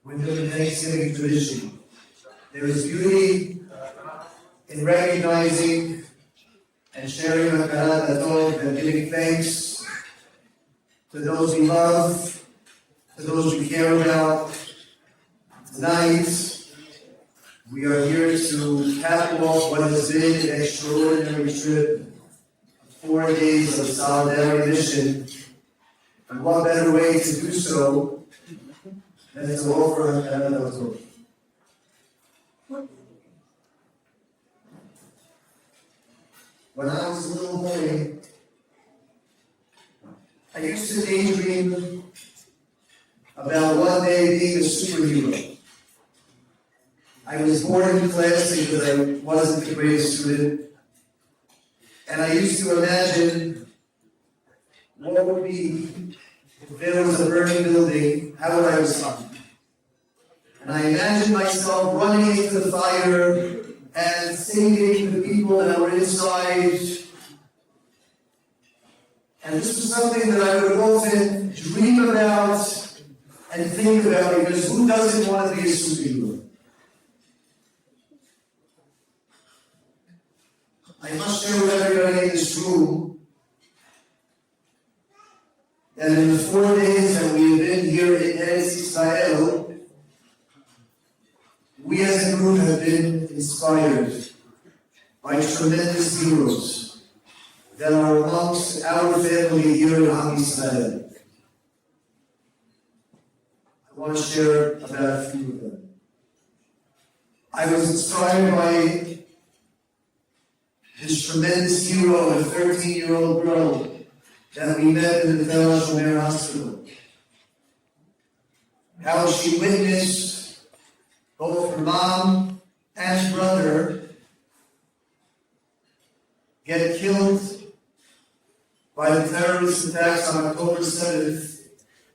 Within the Thanksgiving tradition. There is beauty in recognizing and sharing hakarat hatov and giving thanks to those we love, to those we care about. Tonight, we are here to cap off what has been an extraordinary trip, 4 days of solidarity mission, and what better way to do so than to offer hakarat hatov. When I was a little boy, I used to daydream about one day being a superhero. I was bored in class because I wasn't the greatest student, and I used to imagine what would be if there was a burning building, how would I respond? And I imagined myself running into the fire and saving the people that were inside. And this was something that I would often dream about and think about, because who doesn't want to be a superhero? I must share with everybody in this room that in the 4 days that we have been here in Eretz Israel, we as a group have been inspired by tremendous heroes that are amongst our family here in Am Yisrael. I want to share about a few of them. I was inspired by this tremendous hero, a 13-year-old girl that we met in the Tel Shomer Hospital. How she witnessed both her mom and brother get killed by the terrorist attacks on October 7th,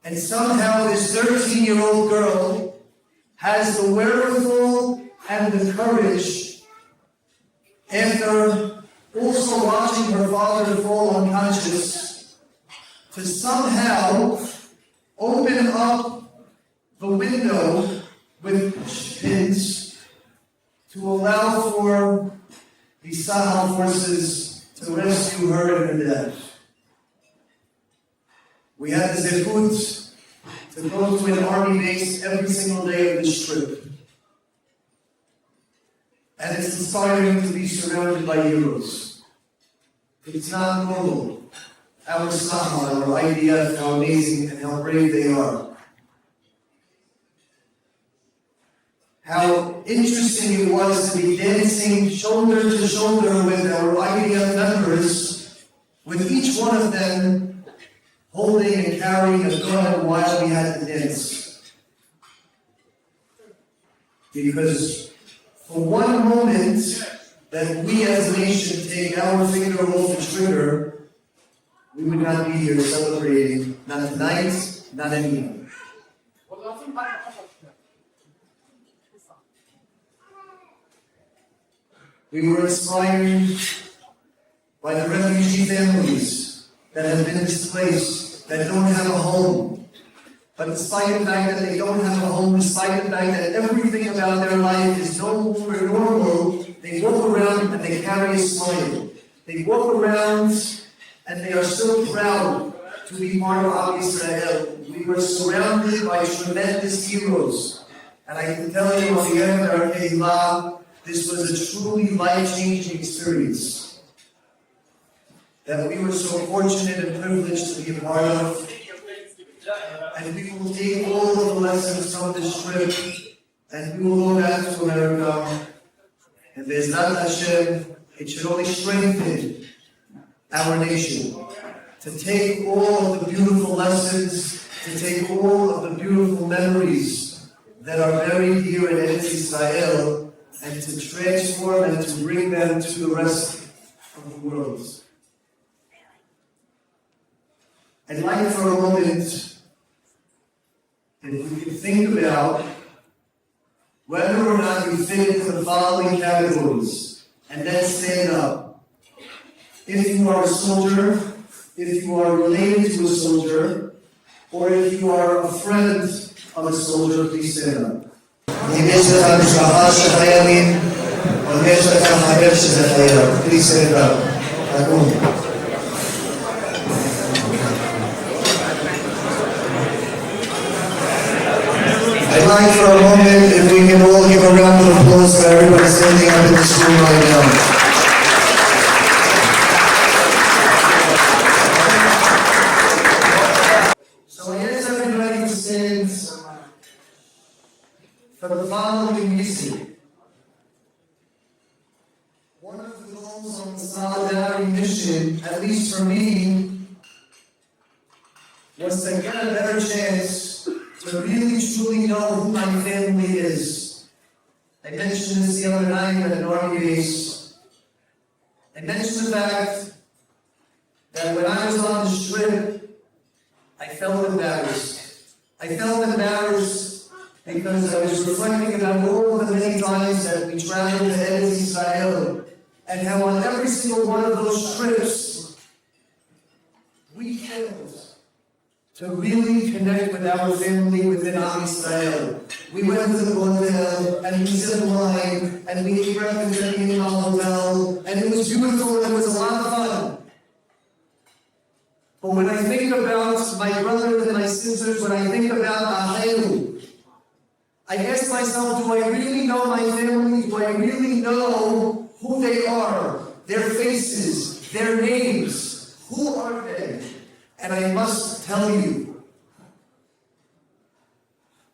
and somehow this 13-year-old girl has the wherewithal and the courage, after also watching her father fall unconscious, to somehow open up the window with pins to allow for the Sahel forces to rescue her in her death. We had the zechut to go to an army base every single day of this trip. And it's inspiring to be surrounded by heroes. It's not normal. Our Sahel, our IDF, how amazing and how brave they are. How interesting it was to be dancing shoulder to shoulder with our IDF members, with each one of them holding and carrying a gun while we had to dance. Because for one moment that we as a nation take our finger off the trigger, we would not be here celebrating, not tonight, not anymore. We were inspired by the refugee families that have been displaced, that don't have a home. But despite the fact that they don't have a home, despite the fact that everything about their life is no longer normal, they walk around and they carry a smile. They walk around and they are so proud to be part of Am Yisrael. We were surrounded by tremendous heroes. And I can tell you on the end of our Keilah, this was a truly life-changing experience that we were so fortunate and privileged to be a part of. And we will take all of the lessons from this trip and we will go back to America. And Be'ezrat Hashem, it should only strengthen our nation to take all of the beautiful lessons, to take all of the beautiful memories that are buried here in Eretz Israel, and to transform and to bring them to the rest of the world. I'd like for a moment, if we can think about whether or not you fit into the following categories, and then stand up. If you are a soldier, if you are related to a soldier, or if you are a friend of a soldier, please stand up. Please stand up. I'd like for a moment if we can all give a round of applause for everybody standing up in this room right now. So I ask everybody to stand for the following reason. One of the goals on the Solidarity mission, at least for me, was to get a better chance to really truly know who my family is. I mentioned this the other night at an army base. I mentioned the fact that when I was on this trip, I felt embarrassed. I felt embarrassed because I was reflecting about all of the many times that we traveled to Eretz Israel, and how on every single one of those trips, we failed to really connect with our family within Am Yisrael. We went to the hotel, and we sipped wine, and we ate breakfast at the Imam Hotel, and it was beautiful, and it was a lot of fun. But when I think about my brothers and my sisters, when I think about Ahelu, I ask myself, do I really know my family? Do I really know who they are? Their faces, their names, who are they? And I must tell you,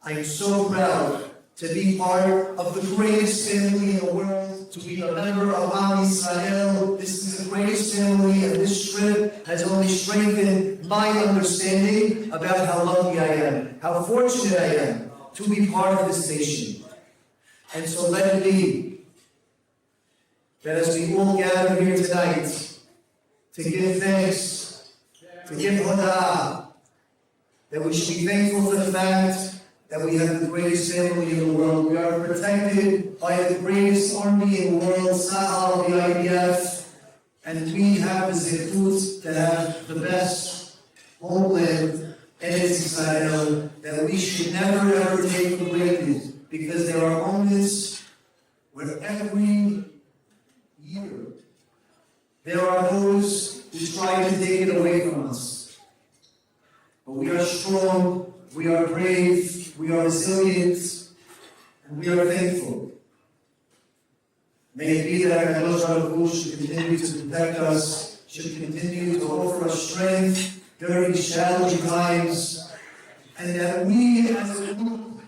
I am so proud to be part of the greatest family in the world, to be a member of Am Yisrael. This is the greatest family, and this trip has only strengthened my understanding about how lucky I am, how fortunate I am to be part of this nation. And so let it be that as we all gather here tonight to give thanks, to give hodah, that we should be thankful for the fact that we have the greatest family in the world. We are protected by the greatest army in the world, Tzahal, the IDF, and we have the zechut to have the best homeland, Eretz Israel, that we should never ever take for granted, because there are moments where every year there are those who try to take it away from us. But we are strong, we are brave, we are resilient, and we are thankful. May it be that HaKadosh Baruch Hu should continue to protect us, should continue to offer us strength during these challenging times, and that we as a group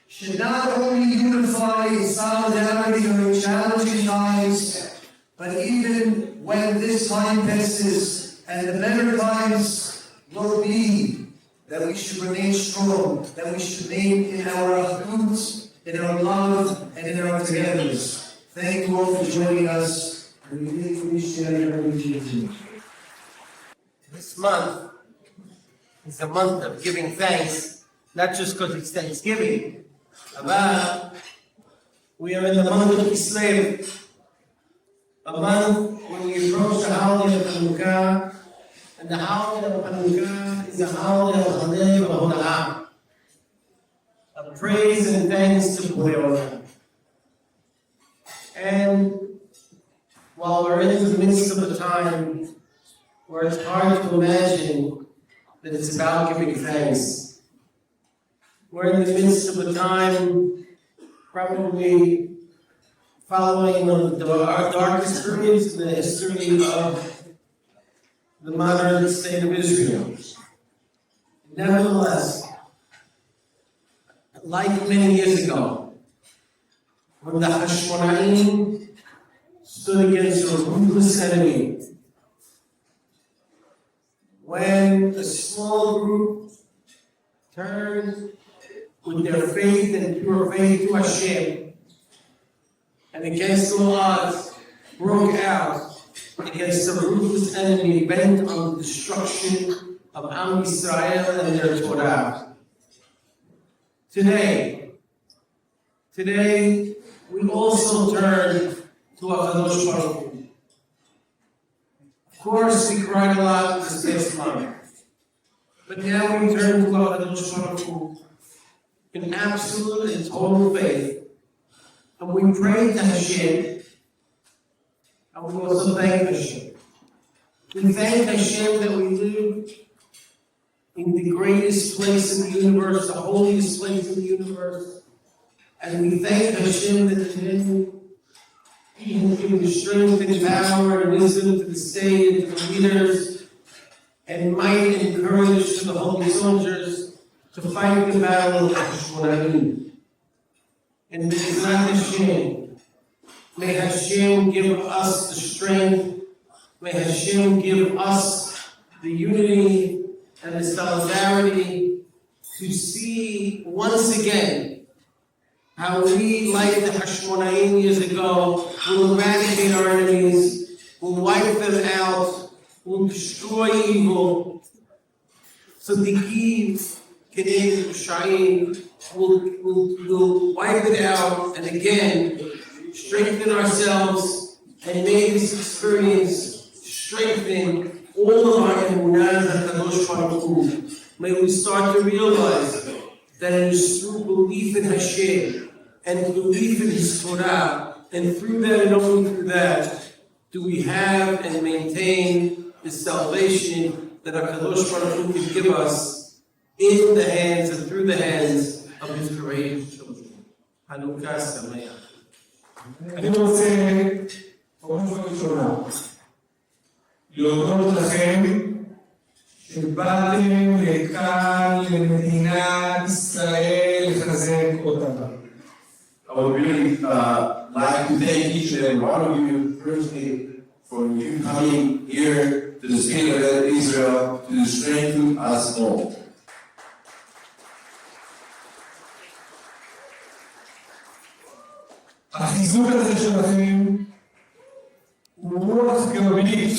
should not only unify in solidarity during challenging times, but even when this time passes and the better times will be, that we should remain strong, that we should remain in our achut, in our love, and in our togetherness. Thank you all for joining us, and we really appreciate everything. This month is a month of giving thanks, not just because it's Thanksgiving, but we are in the month of Kislev, a month when we approach the holiday of Hanukkah, and the holiday of Hanukkah is a holiday of Halev Hoda'ah, of praise and thanks to Borei Olam. And while we're in the midst of a time where it's hard to imagine that it's about giving thanks, we're in the midst of a time probably following one of the darkest periods in the history of the modern state of Israel. Nevertheless, like many years ago, when the Hashmonaim stood against a ruthless enemy, when a small group turned with their faith and pure faith to Hashem, and against all odds broke out against the ruthless enemy bent on the destruction of Am Yisrael and their Torah. Today, we also turn to HaKadosh Baruch Hu. Of course, we cried a lot this past month, but now we turn to HaKadosh Baruch Hu in absolute and total faith, and we pray to Hashem, and we also thank Hashem. We thank Hashem that we live in the greatest place in the universe, the holiest place in the universe, and we thank Hashem that He has given the strength and power and wisdom to the state and to the leaders, and might and courage to the holy soldiers to fight the battle of Hashmonaim. And may Hashem give us the strength, may Hashem give us the unity and the solidarity to see once again how we, like the Hashmonaim years ago, will eradicate our enemies, will wipe them out, will destroy evil. So the Giv, Kedei Sha'im, will wipe it out and again strengthen ourselves, and may this experience strengthen all of our emunah HaKadosh Baruch Hu. May we start to realize that it is through belief in Hashem and belief in His Torah, and through that and only through that, do we have and maintain the salvation that HaKadosh Baruch Hu can give us in the hands and through the hands of His courageous children. Hanukkah Sameach. אני רוצה, בראש ובראשונה, להודות לכם שבאתם לכאן למדינת ישראל לחזק אותה. I would really like to thank each and every one of you personally for you coming here to the state of Israel to strengthen us all. החיזוק הזה שלכם הוא רוח גבית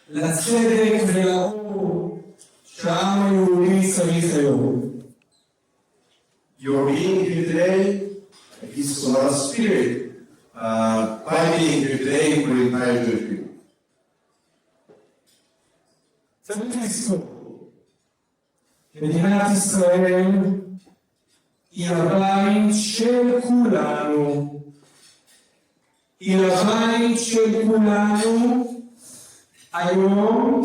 לצדק ולאור שהעם היהודי צריך היום. Your being here today is a lot of spirit by being here today for the entire Jewish people. צריך לזכור, מדינת ישראל היא הבית של כולנו, היא הבית של כולנו, היום,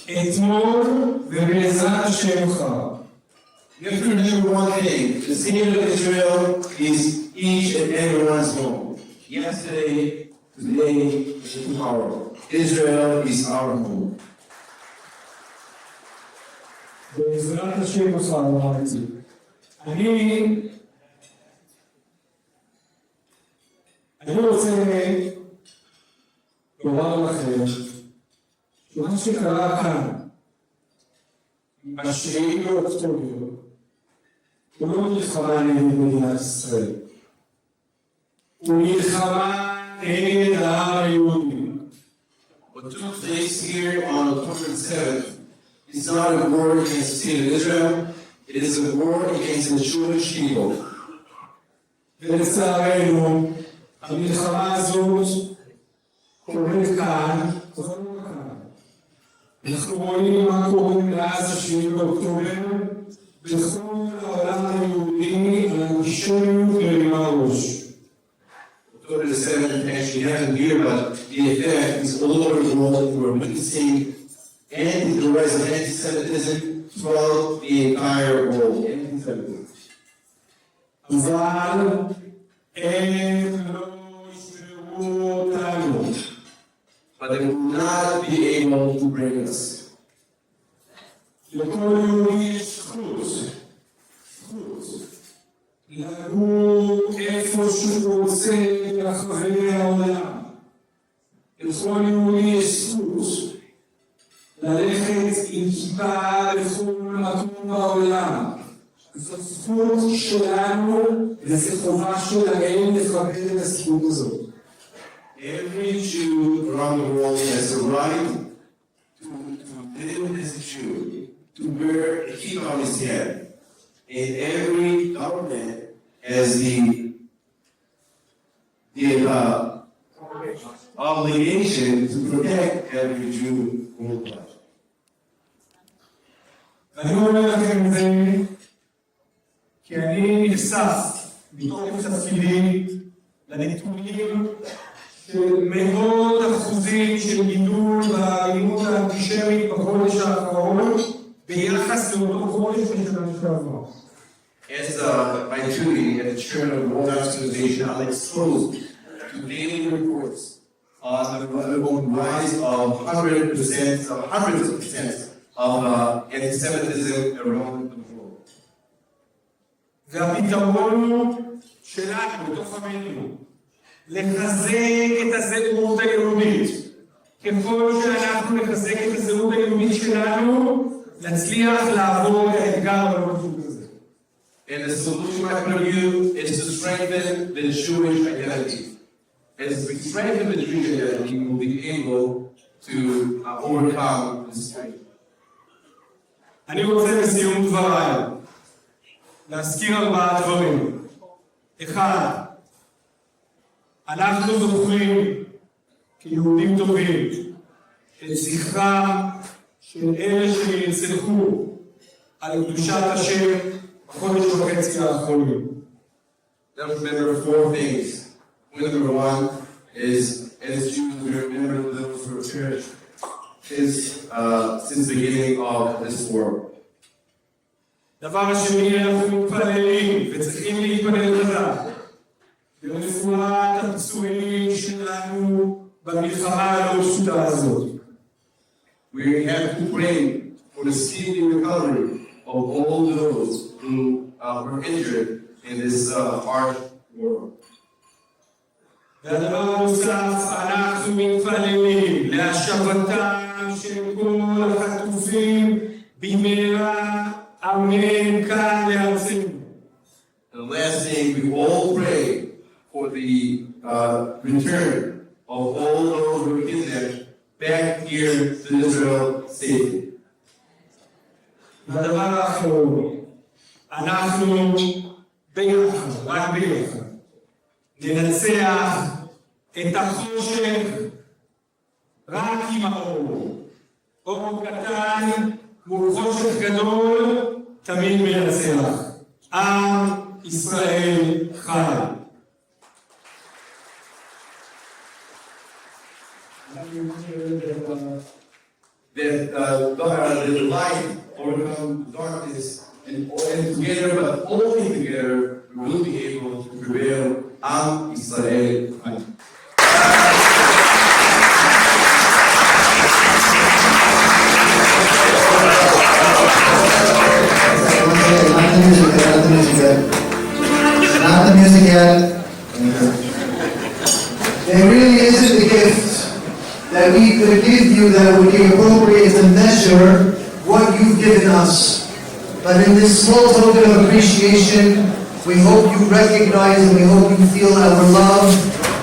אתמול ובעזרת השם מחר. You have to remember one thing, the state of Israel is each and everyone's home. Yesterday, today, and tomorrow. Israel is our home. בעזרת השם מחר אמרתי. אני רוצה לומר לכם שמה שקרה כאן בשביעי באוקטובר הוא לא מלחמה נגד מדינת ישראל, הוא מלחמה נגד העם היהודי. What took place here on October 7th is not a war against the state of Israel, it is a war against the Jewish people. ולצערנו, המלחמה הזאת קורית כאן, אנחנו רואים מה קורה מאז השביעי באוקטובר, בכל העולם היהודי האנטישמיות מרימה ראש. October 7th actually happened here, but the effect is all over the world. We're witnessing the rise of anti-Semitism throughout the entire world. Anti-Semitism. אבל הם לא ישברו אותנו. But they will not be able to bring us. לכל יהודי יש זכות לגור איפה שהוא רוצה ברחבי העולם. לכל יהודי יש זכות ללכת עם כיפה לכל מקום בעולם. זאת זכות שלנו, וזו חובה שלהם לכבד את הזכות הזאת. Every Jew around the world has the right to live as a Jew, to wear a kippah on his head. And every government has the obligation to protect every Jew worldwide. ואני אומר לכם את זה כי אני נחשף מתוקף תפקידי לנתונים של מאות אחוזים של גידול באלימות האנטישמית בחודש האחרון ביחס לאותו חודש בשנה שעברה. As my duty as the chairman of the World Health Organization, I'm exposed to daily reports on the rise of hundreds of percent of anti-Semitism around the world. והפתרון הוא שלנו, בתוך עמנו, לחזק את הזהות היהודית. ככל שאנחנו נחזק את הזהות היהודית שלנו, נצליח לעבור את האתגר הלא פשוט הזה. And the solution, my point of view, is to strengthen the Jewish identity. As we strengthen the Jewish identity, we will be able to overcome this fight. אני רוצה לסיום דבריי להזכיר 4 דברים. 1. אנחנו זוכרים כיהודים טובים את זכרם של אלה שנרצחו על קדושת השם בחודש וחצי האחרונים. Let's remember 4 things. Number 1 is, as Jews, we remember those who are cherished since the beginning of this war. דבר השני, אנחנו מתפללים וצריכים להתפלל חזק לרפואת הפצועים שלנו במלחמה הלא פשוטה הזאת. We have to pray for the speedy recovery of all those who were injured in this harsh war. והדבר הנוסף, אנחנו מתפללים להשבתם של כל החטופים במהרה, אמן, כאן לארצנו. And the last thing, we all pray for the return of all those who were kidnapped back here to Israel safely. והדבר האחרון, אנחנו ביחד, רק ביחד, ננצח את החושך רק עם האור. אור קטן מול חושך גדול תמיד מנצח. עם ישראל חי. That the light overcome darkness, and together, but only together, we will be able to prevail. Am Israel Chai. Not the music yet. There really isn't a gift that we could give you that would be appropriate to measure what you've given us. But in this small token of appreciation, we hope you recognize and we hope you feel our love.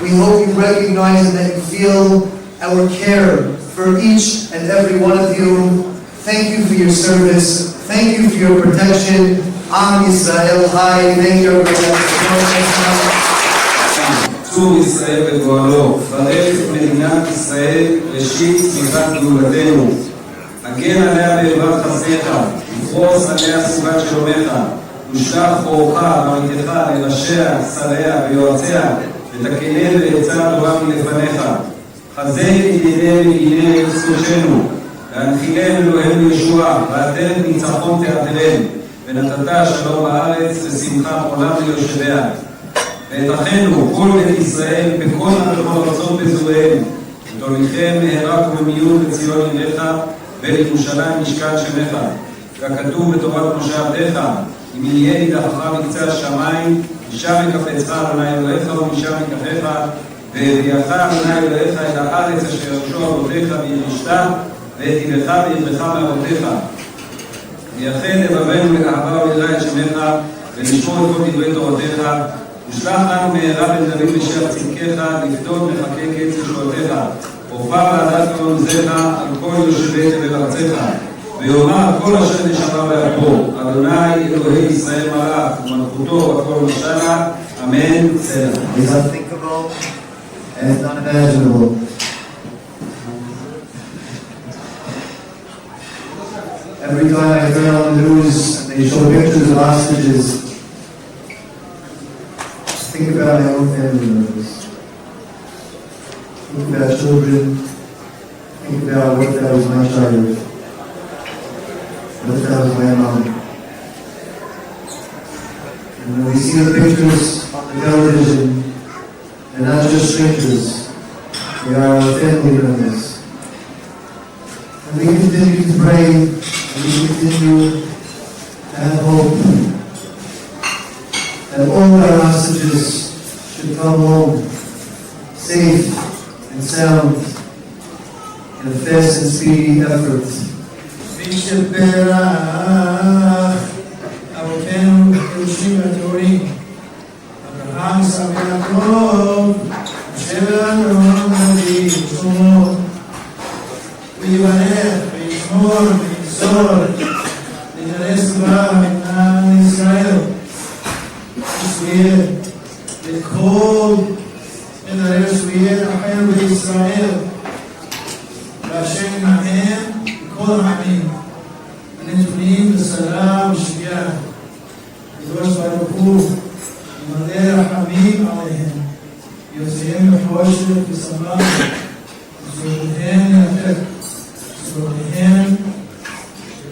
We hope you recognize and that you feel our care for each and every one of you. Thank you for your service. Thank you for your protection. Am Yisrael Chai. Thank you everyone. צור ישראל וגואלו, ברך את מדינת ישראל, ראשית צמיחת גאולתנו. הגן עליה בעזרת חסדיך, ופרוס עליה סוגת שלומך, ושלח אורך ואמיתך לראשיה, שריה ויועציה, ותקנם בעצה טובה מלפניך. חזק ידידי מגיני ארץ קודשנו, להנחילם אלוהינו ישועה, ועטרת ניצחון תעטרם, ונתת שלום בארץ ושמחה עולם ליושביה. ואת אחינו, כל בית ישראל, בכל המלכות ארצות בזוריהם, ותוליכם מהרה וממיון לציון עיניך, ולירושלים משכן שמך. ככתוב בתורת משה עבדיך, אם יהיה נידחך מקצה השמיים, משם יקפצך אדוני אלוהיך ומשם ייקחך, והביאך אדוני אלוהיך אל הארץ אשר ירשו אבותיך וירשתה, והיטיבך וירבך מאבותיך. ויחל לבבנו לגאווה וליראה את שמך, ולשמור את כל דברי תורתך. ושלח לנו מהרה בן דוד בשם צדקך, לפדות מחכה קץ ישועתך. הופע ועדת כל עוזיך על כל יושבי תבל ארצך. ויאמר כל אשר נשמה באפו, אדוני אלוהי ישראל מלך, ומלכותו בכל משלה, אמן, סלע. It's unthinkable and unimaginable. Every time I turn on the news and they show pictures of hostages, think about my own family members. Think about children. Think about what if that was my child. What if that was my mom? And when we see the pictures on the television, they're not just strangers. They are our family members. And we continue to pray, and we continue to have hope that all our hostages should come home safe and sound in a fast and speedy effort. וישפרה אבותינו הקדושים והטהורים, אברהם, יצחק ויעקב, אשר אהרון הנביא ושלמה, ויברך וישמור ויגזור, לגרש בה מדינת ישראל, ויהיה לכל מגרש ויהיה אחר בישראל, ואשר עמהם כל העמים הנתונים בשרה ושביעה. הקדוש ברוך הוא ימלא רחמים עליהם, יוציאם מחושך ושמח, וזרועותיהם ירחק, וזרועותיהם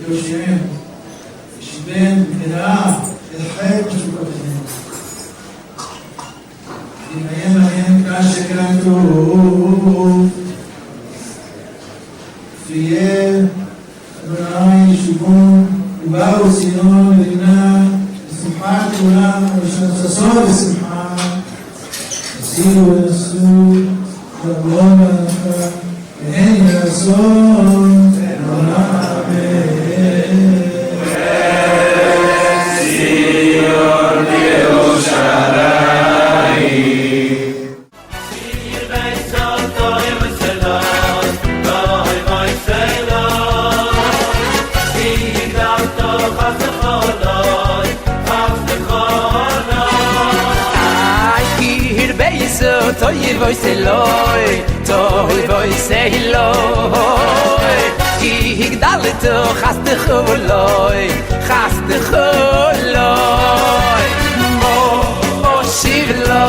יושיעם, ישיבם בקנאה ירחק משוקותיהם. יקיים להם כשכתוב, תהיה אדוני שובון ובאו ציון מדינה בשמחת כולם ושששון בשמחה עשינו ונשאו לבוא ולנחה והן יעשון ציון ירושלים Toy voy se loy, ki higdal to hast kholoy, mo shivlo.